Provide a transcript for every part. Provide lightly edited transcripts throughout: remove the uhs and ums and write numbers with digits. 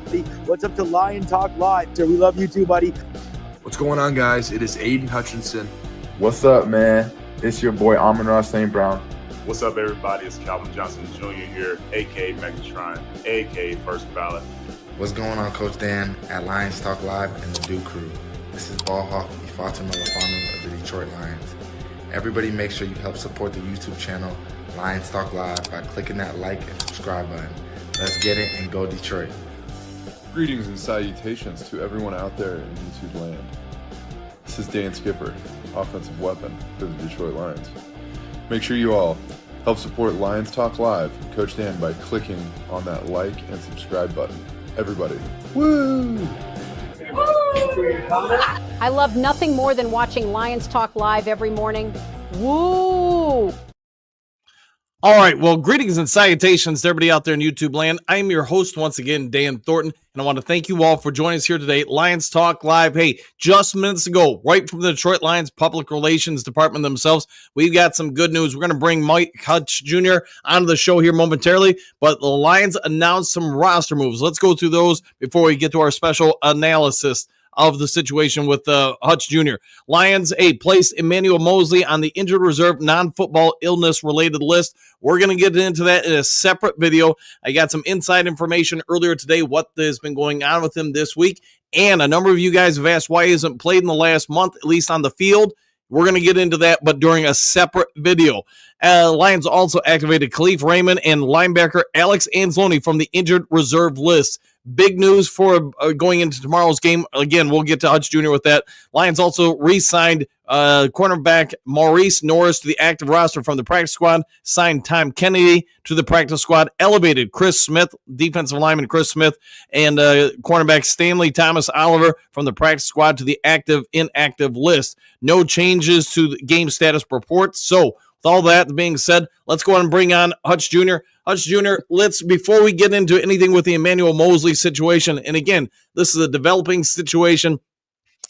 buddy. What's up to Lion Talk Live? We love you too, buddy. What's going on, guys? It is Aiden Hutchinson. What's up, man? It's your boy Amon-Ra St. Brown. What's up, everybody? It's Calvin Johnson Jr. here, a.k.a. Megatron, a.k.a. First Ballot. What's going on, Coach Dan at Lions Talk Live and the Duke Crew. This is Ball Hawk Ifata Melafano of the Detroit Lions. Everybody make sure you help support the YouTube channel Lions Talk Live by clicking that like and subscribe button. Let's get it and go Detroit. Greetings and salutations to everyone out there in YouTube land. This is Dan Skipper, offensive weapon for the Detroit Lions. Make sure you all help support Lions Talk Live and Coach Dan by clicking on that like and subscribe button. Everybody, woo! I love nothing more than watching Lions Talk Live every morning. Woo! All right, well, greetings and salutations to everybody out there in YouTube land. I am your host once again, Dan Thornton, and I want to thank you all for joining us here today. Lions Talk Live. Hey, just minutes ago, right from the Detroit Lions Public Relations Department themselves, we've got some good news. We're going to bring Mike Hutch Jr. onto the show here momentarily, but the Lions announced some roster moves. Let's go through those before we get to our special analysis of the situation with Hutch Jr. Lions, placed Emmanuel Mosley on the injured reserve non-football illness-related list. We're going to get into that in a separate video. I got some inside information earlier today, what has been going on with him this week, and a number of you guys have asked why he hasn't played in the last month, at least on the field. We're going to get into that, but during a separate video. Lions also activated Khalif Raymond and linebacker Alex Anzalone from the injured reserve list. Big news for going into tomorrow's game. Again, we'll get to Hutch Jr. with that. Lions also re-signed cornerback Maurice Norris to the active roster from the practice squad, signed Tom Kennedy to the practice squad, elevated Chris Smith, defensive lineman Chris Smith, and cornerback Stanley Thomas Oliver from the practice squad to the active-inactive list. No changes to the game status reports. So, with all that being said, let's go ahead and bring on Hutch Jr. Hutch Jr., before we get into anything with the Emmanuel Mosley situation, and again, this is a developing situation.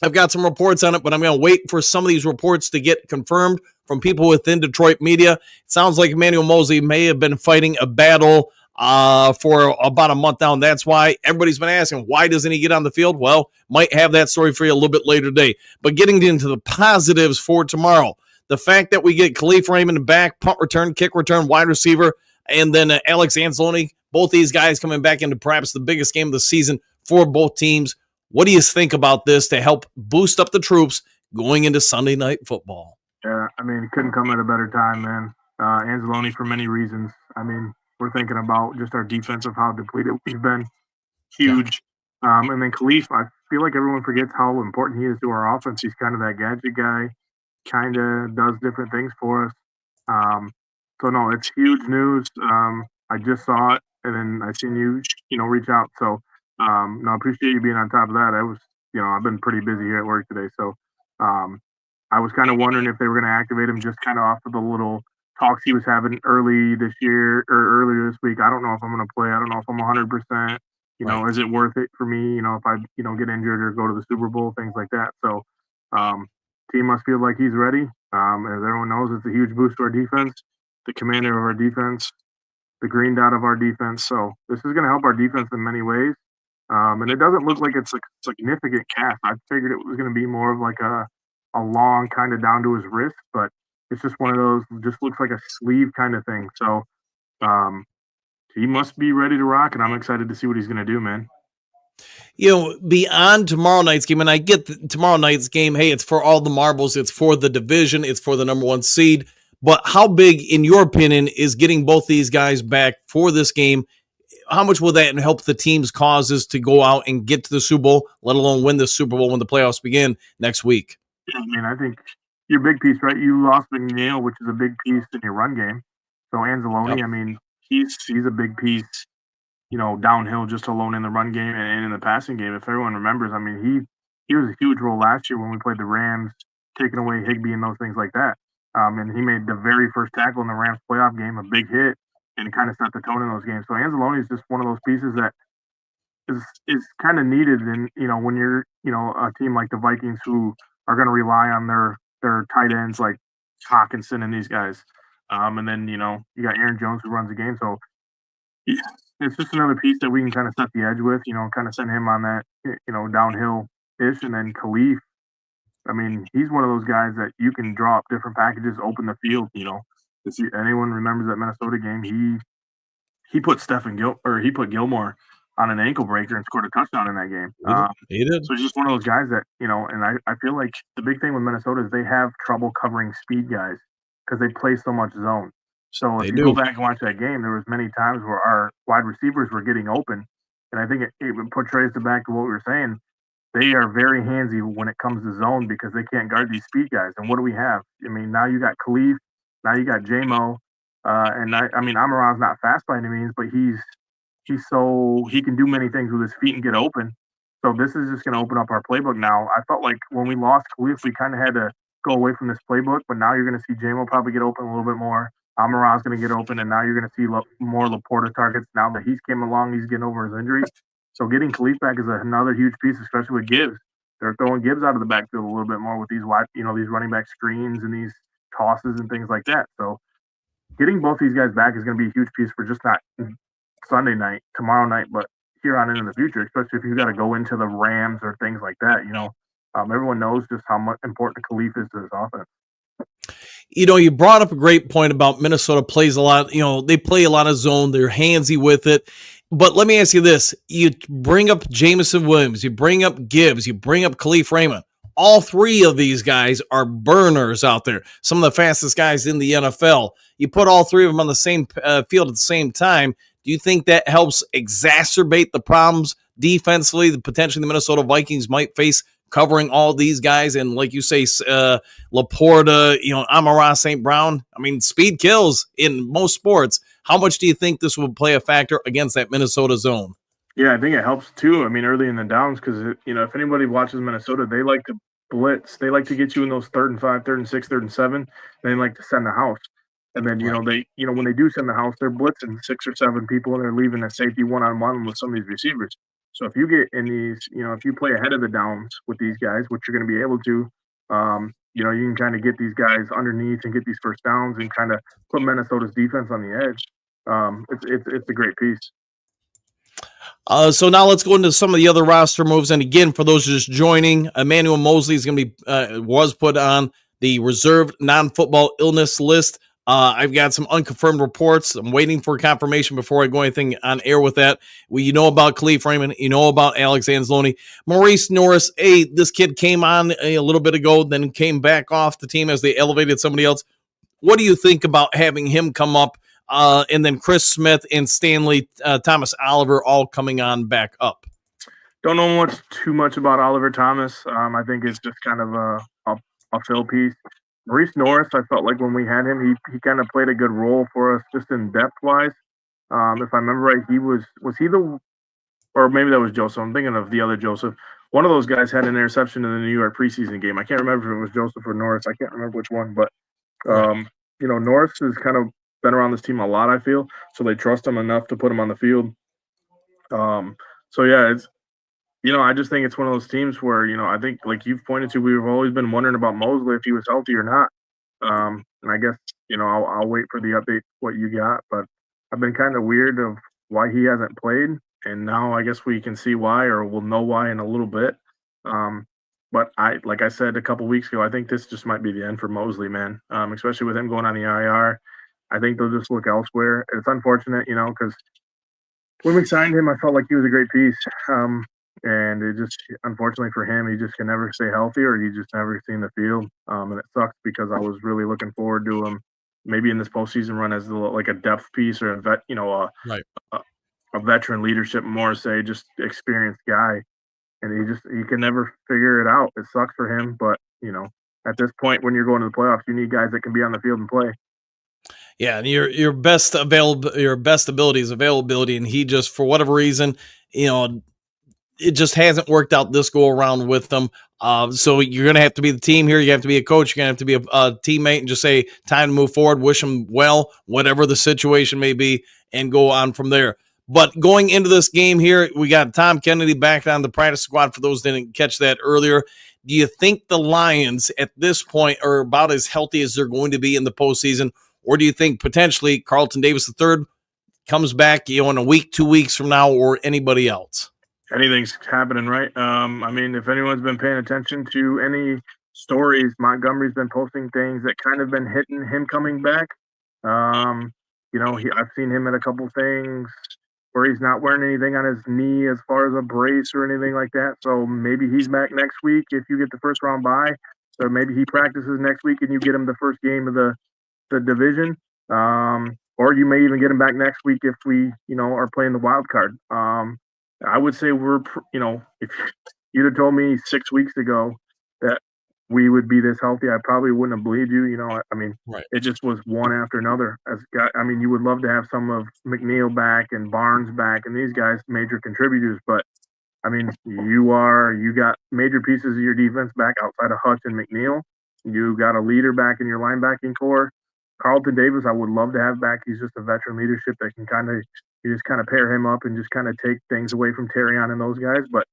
I've got some reports on it, but I'm going to wait for some of these reports to get confirmed from people within Detroit media. It sounds like Emmanuel Mosley may have been fighting a battle for about a month now, and that's why everybody's been asking, why doesn't he get on the field? Well, might have that story for you a little bit later today. But getting into the positives for tomorrow, the fact that we get Khalif Raymond back, punt return, kick return, wide receiver, and then Alex Anzalone, both these guys coming back into perhaps the biggest game of the season for both teams. What do you think about this to help boost up the troops going into Sunday Night Football? Yeah, I mean, it couldn't come at a better time, man. Anzalone for many reasons. I mean, we're thinking about just our defense of how depleted we've been. Huge. Yeah. And then Khalif, I feel like everyone forgets how important he is to our offense. He's kind of that gadget guy, kind of does different things for us. So, no, it's huge news. I just saw it, and then I seen you, reach out. So, no, I appreciate you being on top of that. I've been pretty busy here at work today. So, I was kind of wondering if they were going to activate him just kind of off of the little talks he was having earlier this week. I don't know if I'm going to play. I don't know if I'm 100%. Is it worth it for me, if I, get injured or go to the Super Bowl, things like that. So, team must feel like he's ready. As everyone knows, it's a huge boost to our defense, the commander of our defense, the green dot of our defense. So this is going to help our defense in many ways. And it doesn't look like it's a significant cast. I figured it was going to be more of like a long kind of down to his wrist, but it's just one of those, just looks like a sleeve kind of thing. So he must be ready to rock, and I'm excited to see what he's going to do, man. Beyond tomorrow night's game, and I get tomorrow night's game, hey, it's for all the marbles, it's for the division, it's for the number one seed, but how big, in your opinion, is getting both these guys back for this game? How much will that help the team's causes to go out and get to the Super Bowl, let alone win the Super Bowl when the playoffs begin next week? I mean, I think your big piece, right? You lost McNeil, which is a big piece in your run game. So Anzalone, yep. I mean, he's a big piece, downhill just alone in the run game and in the passing game. If everyone remembers, I mean, he was a huge role last year when we played the Rams, taking away Higbee and those things like that. And he made the very first tackle in the Rams playoff game a big hit and kind of set the tone in those games. So Anzalone is just one of those pieces that is kind of needed. And, when you're, a team like the Vikings who are going to rely on their tight ends like Hawkinson and these guys. And then, you got Aaron Jones who runs the game. So it's just another piece that we can kind of set the edge with, kind of send him on that, downhill-ish. And then Khalif, I mean, he's one of those guys that you can draw up different packages, open the field. If anyone remembers that Minnesota game, he put he put Gilmore on an ankle breaker and scored a touchdown in that game. He did. So he's just one of those guys that, and I feel like the big thing with Minnesota is they have trouble covering speed guys because they play so much zone. So if you go back and watch that game, there was many times where our wide receivers were getting open. And I think it portrays it back to what we were saying. They are very handsy when it comes to zone because they can't guard these speed guys. And what do we have? I mean, now you got Khalif, now you got J-Mo, and I mean, Amaron's not fast by any means, but he can do many things with his feet and get open. So this is just going to open up our playbook now. I felt like when we lost Khalif, we kind of had to go away from this playbook, but now you're going to see J-Mo probably get open a little bit more. Amaron's going to get open, and now you're going to see more Laporta targets now that he's came along. He's getting over his injury. So getting Khalif back is another huge piece, especially with Gibbs. They're throwing Gibbs out of the backfield a little bit more with these these running back screens and these tosses and things like that. So getting both these guys back is going to be a huge piece for just not Sunday night, tomorrow night, but here on into the future, especially if you've got to go into the Rams or things like that. Everyone knows just how much important Khalif is to this offense. You brought up a great point about Minnesota plays a lot. They play a lot of zone. They're handsy with it. But let me ask you this. You bring up Jameson Williams. You bring up Gibbs. You bring up Khalif Raymond. All three of these guys are burners out there. Some of the fastest guys in the NFL. You put all three of them on the same field at the same time. Do you think that helps exacerbate the problems defensively that potentially the Minnesota Vikings might face covering all these guys? And like you say, Laporta, Amon-Ra St. Brown. I mean, speed kills in most sports. How much do you think this will play a factor against that Minnesota zone? Yeah, I think it helps too. I mean, early in the downs, because, if anybody watches Minnesota, they like to blitz. They like to get you in those 3rd and 5, 3rd and 6, 3rd and 7. They like to send the house. And then, when they do send the house, they're blitzing 6 or 7 people and they're leaving a safety one-on-one with some of these receivers. So if you get in these, if you play ahead of the downs with these guys, which you're going to be able to, you can kind of get these guys underneath and get these first downs and kind of put Minnesota's defense on the edge. It's a great piece. So now let's go into some of the other roster moves. And again, for those just joining, Emmanuel Mosley is going to be was put on the reserved non-football illness list. I've got some unconfirmed reports. I'm waiting for confirmation before I go anything on air with that. About Khalif Raymond. About Alex Anzalone. Maurice Norris, this kid came on a little bit ago, then came back off the team as they elevated somebody else. What do you think about having him come up? And then Chris Smith and Stanley Thomas Oliver all coming on back up. Don't know too much about Oliver Thomas. I think it's just kind of a fill piece. Maurice Norris, I felt like when we had him, he kind of played a good role for us just in depth-wise. If I remember right, or maybe that was Joseph. I'm thinking of the other Joseph. One of those guys had an interception in the New York preseason game. I can't remember if it was Joseph or Norris. I can't remember which one, but Norris has kind of been around this team a lot, I feel, so they trust him enough to put him on the field. I just think it's one of those teams where, I think like you've pointed to, we've always been wondering about Mosley if he was healthy or not. And I guess, I'll wait for the update, what you got, but I've been kind of weird of why he hasn't played. And now I guess we can see why, or we'll know why in a little bit. But like I said a couple weeks ago, I think this just might be the end for Mosley, man. Especially with him going on the IR. I think they'll just look elsewhere. It's unfortunate, because when we signed him, I felt like he was a great piece. And it just, unfortunately for him, he just can never stay healthy, or he just never seen the field. And it sucks because I was really looking forward to him maybe in this postseason run as like a depth piece or a veteran leadership, more say just experienced guy. And he can never figure it out. It sucks for him, but at this point when you're going to the playoffs, you need guys that can be on the field and play. Yeah, and your best ability is availability, and he just, for whatever reason, it just hasn't worked out this go around with them. So you're going to have to be the team here. You have to be a coach. You're going to have to be a teammate and just say, time to move forward, wish them well, whatever the situation may be, and go on from there. But going into this game here, we got Tom Kennedy back on the practice squad for those who didn't catch that earlier. Do you think the Lions at this point are about as healthy as they're going to be in the postseason? Or do you think potentially Carlton Davis III comes back, in a week, 2 weeks from now, or anybody else? Anything's happening, right? I mean, if anyone's been paying attention to any stories, Montgomery's been posting things that kind of been hitting him coming back. I've seen him at a couple things where he's not wearing anything on his knee as far as a brace or anything like that. So maybe he's back next week if you get the first round bye. So maybe he practices next week and you get him the first game of the division. Or you may even get him back next week if we, are playing the wild card. I would say if you'd have told me 6 weeks ago that we would be this healthy, I probably wouldn't have believed you. Right. It just was one after another. You would love to have some of McNeil back and Barnes back and these guys major contributors, but you got major pieces of your defense back outside of Hutch and McNeil. You got a leader back in your linebacking core. Carlton Davis, I would love to have back. He's just a veteran leadership that can you just kind of pair him up and just kind of take things away from Terrion and those guys. But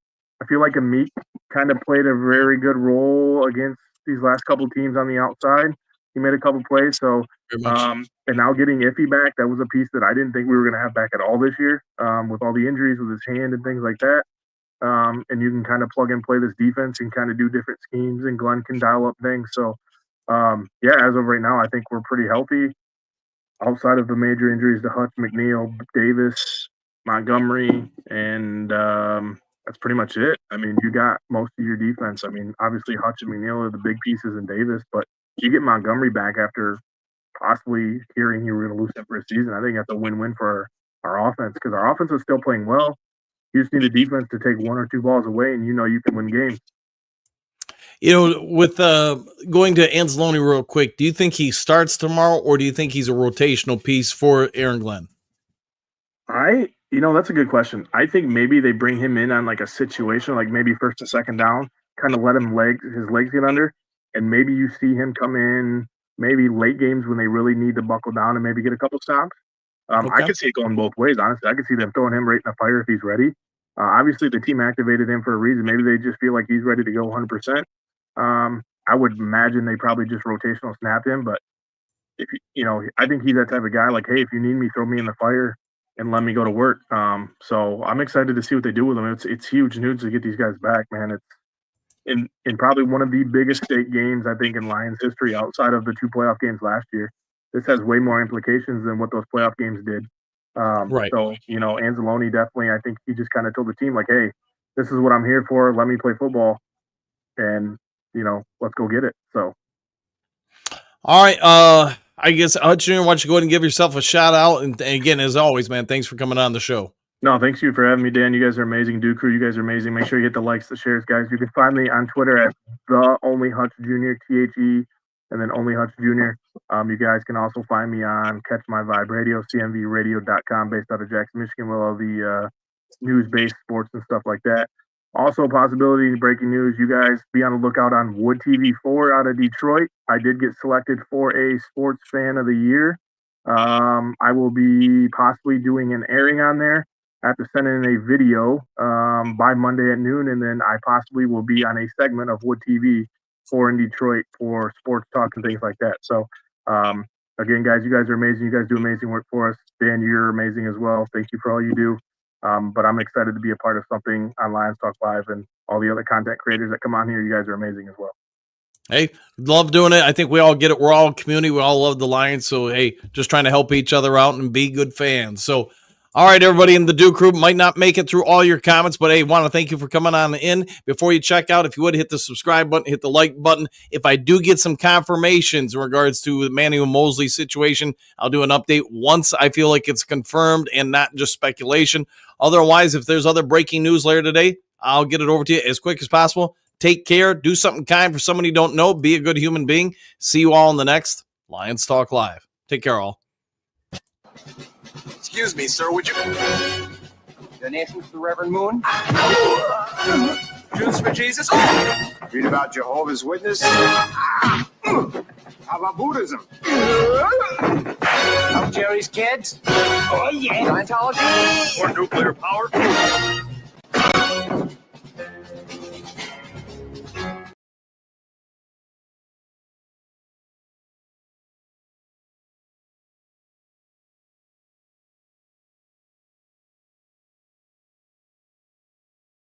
I feel like Amit kind of played a very good role against these last couple teams on the outside. He made a couple plays. So, and now getting Iffy back, that was a piece that I didn't think we were going to have back at all this year with all the injuries with his hand and things like that. And you can kind of plug and play this defense and kind of do different schemes, and Glenn can dial up things. So, as of right now, I think we're pretty healthy outside of the major injuries to Hutch, McNeil, Davis, Montgomery, and that's pretty much it. You got most of your defense. Obviously Hutch and McNeil are the big pieces in Davis, but you get Montgomery back after possibly hearing you were going to lose him for a season. I think that's a win-win for our offense because our offense is still playing well. You just need the defense to take one or two balls away, and you can win games. With going to Anzalone real quick, do you think he starts tomorrow, or do you think he's a rotational piece for Aaron Glenn? That's a good question. I think maybe they bring him in on like a situation, like maybe first to second down, kind of let him his legs get under, and maybe you see him come in maybe late games when they really need to buckle down and maybe get a couple stops. Okay. I could see it going both ways, honestly. I could see them throwing him right in the fire if he's ready. Obviously, the team activated him for a reason. Maybe they just feel like he's ready to go 100%. I would imagine they probably just rotational snap him, but if I think he's that type of guy. Like, hey, if you need me, throw me in the fire and let me go to work. So I'm excited to see what they do with him. It's huge news to get these guys back, man. It's in probably one of the biggest state games I think in Lions history outside of the 2 playoff games last year. This has way more implications than what those playoff games did. Right. So Anzalone definitely, I think he just kind of told the team like, hey, this is what I'm here for. Let me play football, and let's go get it. So, all right. I guess Hutch Jr., why don't you go ahead and give yourself a shout out? And again, as always, man, thanks for coming on the show. No, thanks you for having me, Dan. You guys are amazing. Dude Crew, you guys are amazing. Make sure you hit the likes, the shares, guys. You can find me on Twitter at the Only Hutch Jr. THE, and then Only Hutch Jr. You guys can also find me on Catch My Vibe Radio, cmvradio.com, based out of Jackson, Michigan, with all the news-based sports and stuff like that. Also, possibility in breaking news, you guys be on the lookout on Wood TV 4 out of Detroit. I did get selected for a Sports Fan of the Year. I will be possibly doing an airing on there. I have to send in a video by Monday at noon, and then I possibly will be on a segment of Wood TV 4 in Detroit for sports talk and things like that. So, again, guys, you guys are amazing. You guys do amazing work for us. Dan, you're amazing as well. Thank you for all you do. But I'm excited to be a part of something on Lions Talk Live and all the other content creators that come on here. You guys are amazing as well. Hey, love doing it. I think we all get it. We're all a community. We all love the Lions. So, hey, just trying to help each other out and be good fans. So, all right, everybody in the Duke Group might not make it through all your comments, but hey, want to thank you for coming on in. Before you check out, if you would hit the subscribe button, hit the like button. If I do get some confirmations in regards to the Manuel Mosley situation, I'll do an update once I feel like it's confirmed and not just speculation. Otherwise, if there's other breaking news later today, I'll get it over to you as quick as possible. Take care. Do something kind for someone you don't know. Be a good human being. See you all in the next Lions Talk Live. Take care, all. Excuse me, sir, would you... Donations to Reverend Moon? Jews for Jesus? Read about Jehovah's Witness? How about Buddhism? How Jerry's kids? Oh, yeah. Scientology? Or nuclear power?